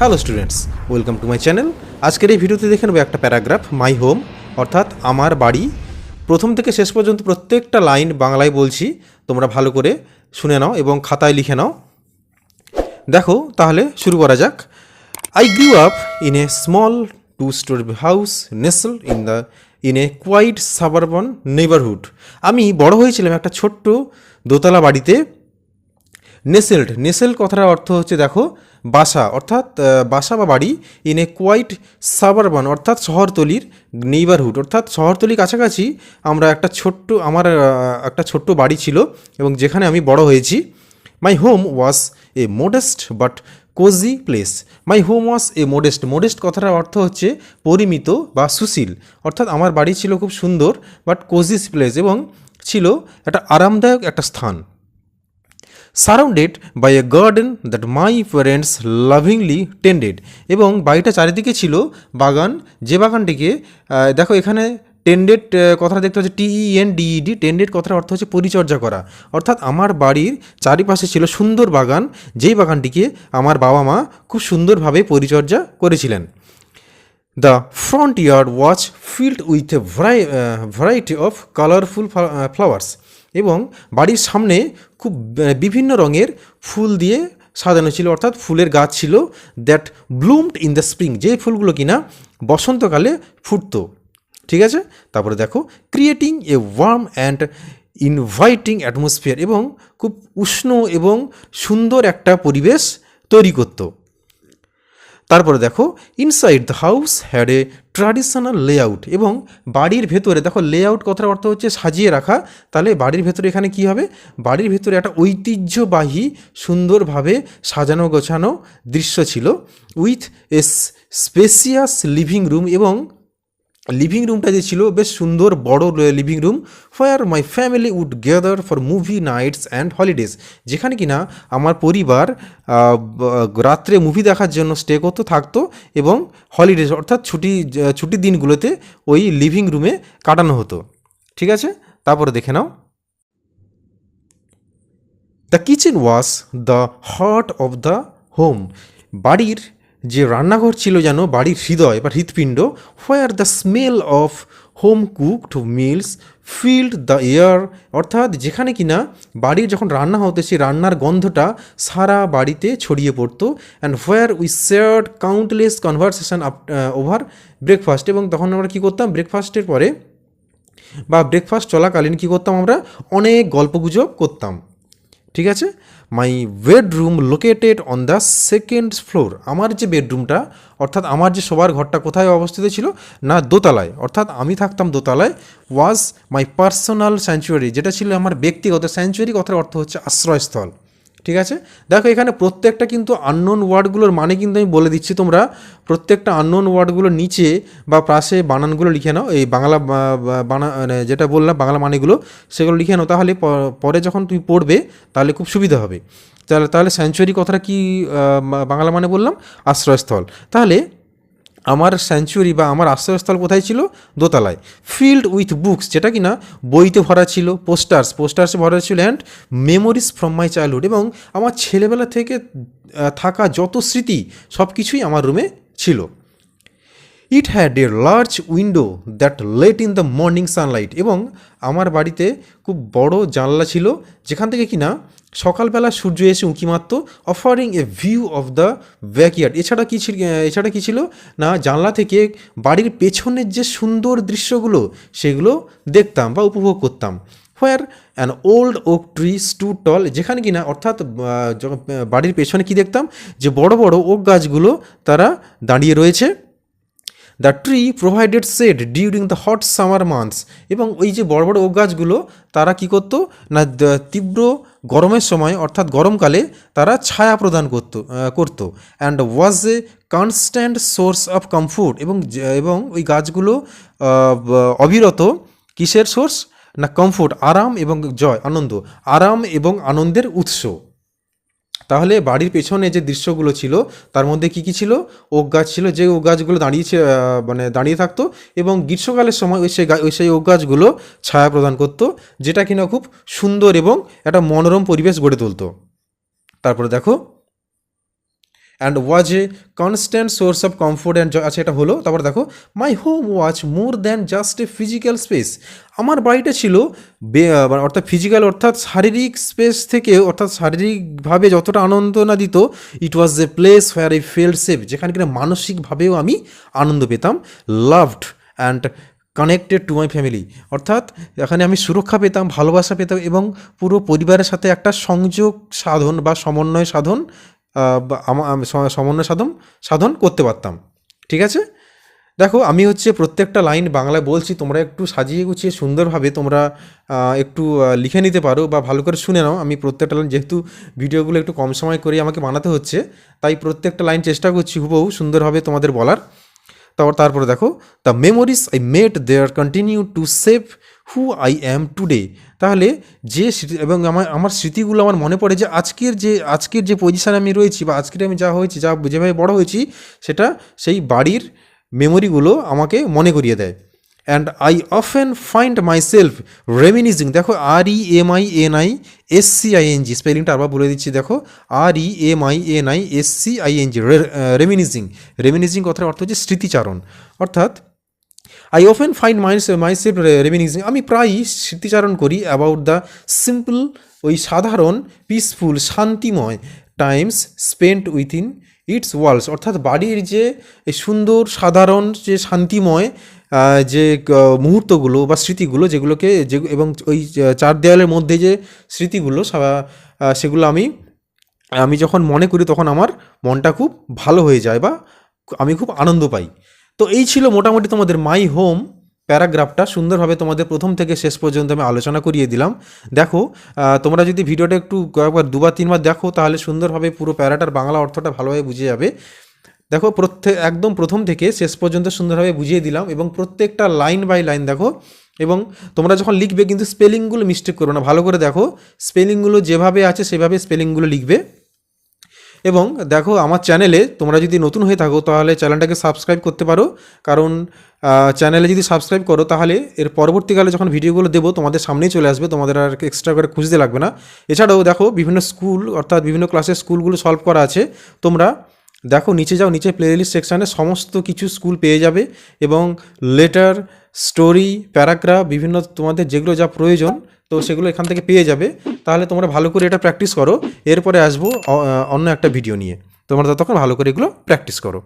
Hello students, welcome to my channel. আজকের এই ভিডিওতে দেখে নেব একটা প্যারাগ্রাফ, মাই হোম অর্থাৎ আমার বাড়ি। প্রথম থেকে শেষ পর্যন্ত প্রত্যেকটা লাইন বাংলায় বলছি, তোমরা ভালো করে শুনে নাও এবং খাতায় লিখে নাও। দেখো তাহলে শুরু করা যাক। I grew up in a small 2-story house nestled in a quiet suburban neighbourhood. আমি বড় হয়েছিলাম একটা ছোট্ট দোতলা বাড়িতে। নেসেল কথার অর্থ হচ্ছে দেখো বাসা, অর্থাৎ বাসা বা বাড়ি। ইন এ কোয়াইট সাবারবান অর্থাৎ শহরতলির, নেইবারহুড অর্থাৎ শহরতলির কাছাকাছি আমার একটা ছোট্ট বাড়ি ছিল এবং যেখানে আমি বড় হয়েছি। My home was a modest but cosy place. My home was a modest কথাটার অর্থ হচ্ছে পরিমিত বা সুশীল, অর্থাৎ আমার বাড়ি ছিল খুব সুন্দর বাট কোজি প্লেস এবং ছিল একটা আরামদায়ক একটা স্থান। Surrounded by a garden that my parents lovingly tended, এবং বাড়িটা চারিদিকে ছিল বাগান, যে বাগানটিকে দেখো এখানে টেন্ডেড কথাটা দেখতে হচ্ছে TENDED। টেন্ডেড কথার অর্থ হচ্ছে পরিচর্যা করা, অর্থাৎ আমার বাড়ির চারিপাশে ছিল সুন্দর বাগান, যেই বাগানটিকে আমার বাবা মা খুব সুন্দরভাবে পরিচর্যা করেছিলেন। The front yard was filled with a variety of colourful flowers, এবং বাড়ির সামনে খুব বিভিন্ন রঙের ফুল দিয়ে সাজানো ছিল, অর্থাৎ ফুলের গাছ ছিল। দ্যাট ব্লুমড ইন দ্য স্প্রিং, যে ফুলগুলো কিনা বসন্তকালে ফুটতো। ঠিক আছে, তারপরে দেখো creating a warm and inviting atmosphere, এবং খুব উষ্ণ এবং সুন্দর একটা পরিবেশ তৈরি করতো। তারপরে দেখো inside the house had a traditional layout, এবং বাড়ির ভেতরে দেখো লেআউট কথার অর্থ হচ্ছে সাজিয়ে রাখা। তাহলে বাড়ির ভেতরে এখানে কি হবে, বাড়ির ভেতরে একটা ঐতিহ্যবাহী সুন্দরভাবে সাজানো গোছানো দৃশ্য ছিল। With a spacious living room, এবং লিভিং রুমটা যে ছিল বেশ সুন্দর বড় living room. Where my family would gather for movie nights and holidays, যেখানে কিনা আমার পরিবার রাত্রে মুভি দেখার জন্য স্টে করতে থাকতো এবং হলিডেজ অর্থাৎ ছুটির দিনগুলোতে ওই লিভিং রুমে কাটানো হতো। ঠিক আছে, তারপরে দেখে নাও। The kitchen was the heart of the home, বাড়ির যে রান্নাঘর ছিল যেন বাড়ির হৃদয় বা হৃৎপিণ্ড। Where the smell of home cooked meals filled the air, অর্থাৎ যেখানে কিনা বাড়ির যখন রান্না হতো সেই রান্নার গন্ধটা সারা বাড়িতে ছড়িয়ে পড়তো। And where we shared countless conversation over breakfast, এবং তখন আমরা কী করতাম, ব্রেকফাস্টের পরে বা ব্রেকফাস্ট চলাকালীন কী করতাম, আমরা অনেক গল্পগুজব করতাম। ঠিক আছে, my bedroom located on the second floor, আমার যে বেডরুমটা অর্থাৎ আমার যে শোবার ঘরটা কোথায় অবস্থিত ছিল না, দোতলায়, অর্থাৎ আমি থাকতাম দোতলায়। ওয়াজ মাই পার্সোনাল স্যাংচুয়ারি, যেটা ছিল আমার ব্যক্তিগত, স্যাংচুয়ারি কথার অর্থ হচ্ছে আশ্রয়স্থল। ঠিক আছে, দেখো এখানে প্রত্যেকটা কিন্তু আননোন ওয়ার্ডগুলোর মানে কিন্তু আমি বলে দিচ্ছি, তোমরা প্রত্যেকটা আননোন ওয়ার্ডগুলোর নিচে বা পাশে বানানগুলো লিখে নাও, এই বাংলা মানে যেটা বললাম বাংলা মানেগুলো সেগুলো লিখে নাও, তাহলে পরে যখন তুমি পড়বে তাহলে খুব সুবিধা হবে। তাহলে স্যাংচুয়ারি কথাটা কি বাংলা মানে বললাম, আশ্রয়স্থল। তাহলে আমার স্যাংচুয়ারি বা আমার আশ্রয়স্থল কোথায় ছিল, দোতলায়। ফিল্ড উইথ বুকস, যেটা কি না বইতে ভরা ছিল। পোস্টার্সে ভরা ছিল। And memories from my childhood, এবং আমার ছেলেবেলা থেকে থাকা যত স্মৃতি সব কিছুই আমার রুমে ছিল। It had a large window that let in the morning sunlight, এবং আমার বাড়িতে খুব বড় জানলা ছিল যেখান থেকে কিনা সকালবেলা সূর্য এসে উঁকি মারত। Offering a view of the backyard, এছাড়া কি ছিল না, জানলা থেকে বাড়ির পেছনের যে সুন্দর দৃশ্যগুলো সেগুলো দেখতাম বা উপভোগ করতাম। Where an old oak tree stood tall, যেখানে কিনা অর্থাৎ বাড়ির পেছনে কি দেখতাম, যে বড় বড় ওক গাছগুলো তারা দাঁড়িয়ে রয়েছে। The tree provided shade during the hot summer months, এবং ওই যে বড় বড় ওক গাছগুলো তারা কী করতো না, তীব্র গরমের সময় অর্থাৎ গরমকালে তারা ছায়া প্রদান করতো। And was a constant source of comfort, এবং ওই গাছগুলো অবিরত কিসের সোর্স না, কমফোর্ট, আরাম এবং আরাম এবং আনন্দের উৎস। তাহলে বাড়ির পেছনে যে দৃশ্যগুলো ছিল তার মধ্যে কী কী ছিল, ওক গাছ ছিল, যে ওক গাছগুলো দাঁড়িয়ে থাকতো এবং গ্রীষ্মকালের সময় সেই ওক গাছগুলো ছায়া প্রদান করতো, যেটা কিনা খুব সুন্দর এবং একটা মনোরম পরিবেশ গড়ে তুলতো। তারপরে দেখো and was a constant source of comfort and আচ্ছা এটা হলো। তারপর দেখো মাই home was more than just a physical space. আমার বাড়িটা ছিল অর্থাৎ ফিজিক্যাল অর্থাৎ শারীরিক স্পেস থেকে অর্থাৎ শারীরিকভাবে যতটা আনন্দ না দিত, it was a place where I feel safe, যেখানে কিনা মানসিকভাবেও আমি আনন্দ পেতাম, loved and connected to my family, অর্থাৎ এখানে আমি সুরক্ষা পেতাম, ভালোবাসা পেতাম এবং পুরো পরিবারের সাথে একটা সংযোগ সাধন বা সমন্বয় সাধন সমন্বয় সাধন করতে পারতাম। ঠিক আছে, দেখো আমি হচ্ছে প্রত্যেকটা লাইন বাংলায় বলছি, তোমরা একটু সাজিয়ে গুছিয়ে সুন্দরভাবে তোমরা একটু লিখে নিতে পারো বা ভালো করে শুনে নাও। আমি প্রত্যেকটা লাইন, যেহেতু ভিডিওগুলো একটু কম সময় করে আমাকে বানাতে হচ্ছে, তাই প্রত্যেকটা লাইন চেষ্টা করছি হুবহু সুন্দরভাবে তোমাদের বলার। তারপরে দেখো, the memories I made their continue to save who I am today. তাহলে যে এবং আমার স্মৃতিগুলো আমার মনে পড়ে যে আজকের যে পজিশানে আমি রয়েছি বা আজকের আমি যা হয়েছি, যেভাবে বড় হয়েছি, সেটা সেই বাড়ির মেমোরিগুলো আমাকে মনে করিয়ে দেয়। And I often find myself reminiscing, দেখো REMINISCING, স্পেলিংটা আবার বলে দিচ্ছি, দেখো REMINISCING, রেমিনিজিং কথার অর্থ হচ্ছে স্মৃতিচারণ, অর্থাৎ I often find myself reminiscing, আমি প্রায়ই স্মৃতিচারণ করি অ্যাবাউট দ্য সিম্পল, ওই সাধারণ, পিসফুল, শান্তিময় times spent within its walls, অর্থাৎ বাড়ির যে সুন্দর সাধারণ যে শান্তিময় যে মুহূর্তগুলো বা স্মৃতিগুলো এবং ওই চার দেওয়ালের মধ্যে যে স্মৃতিগুলো সেগুলো আমি যখন মনে করি তখন আমার মনটা খুব ভালো হয়ে যায় বা আমি খুব আনন্দ পাই। তো এই ছিল মোটামুটি তোমাদের মাই হোম প্যারাগ্রাফটা, সুন্দরভাবে তোমাদের প্রথম থেকে শেষ পর্যন্ত আমি আলোচনা করিয়ে দিলাম। দেখো তোমরা যদি ভিডিওটা একটু কয়েকবার 2-3বার দেখো, তাহলে সুন্দরভাবে পুরো প্যারাটার বাংলা অর্থটা ভালোভাবে বুঝে যাবে। দেখো একদম প্রথম থেকে শেষ পর্যন্ত সুন্দরভাবে বুঝিয়ে দিলাম এবং প্রত্যেকটা লাইন বাই লাইন দেখো। এবং তোমরা যখন লিখবে কিন্তু স্পেলিংগুলো মিস্টেক করো না, ভালো করে দেখো, স্পেলিংগুলো যেভাবে আছে সেভাবে স্পেলিংগুলো লিখবে। এবং দেখো আমার চ্যানেলে তোমরা যদি নতুন হয়ে থাকো তাহলে চ্যানেলটাকে সাবস্ক্রাইব করতে পারো, কারণ চ্যানেলে যদি সাবস্ক্রাইব করো তাহলে এর পরবর্তীকালে যখন ভিডিওগুলো দেবো তোমাদের সামনেই চলে আসবে, তোমাদের আর এক্সট্রা করে খুঁজতে লাগবে না। এছাড়াও দেখো বিভিন্ন স্কুল অর্থাৎ বিভিন্ন ক্লাসের স্কুলগুলো সলভ করা আছে, তোমরা দেখো নিচে যাও, নিচে প্লেলিস্ট সেকশানে সমস্ত কিছু স্কুল পেয়ে যাবে এবং লেটার, স্টোরি, প্যারাগ্রাফ, বিভিন্ন তোমাদের যেগুলো যা প্রয়োজন তো সেগুলো এখান থেকে পেয়ে যাবে। তাহলে তোমরা ভালো করে এটা প্র্যাকটিস করো, এরপরে আসবো অন্য একটা ভিডিও নিয়ে, তোমরা ততক্ষণ ভালো করে এগুলো প্র্যাকটিস করো।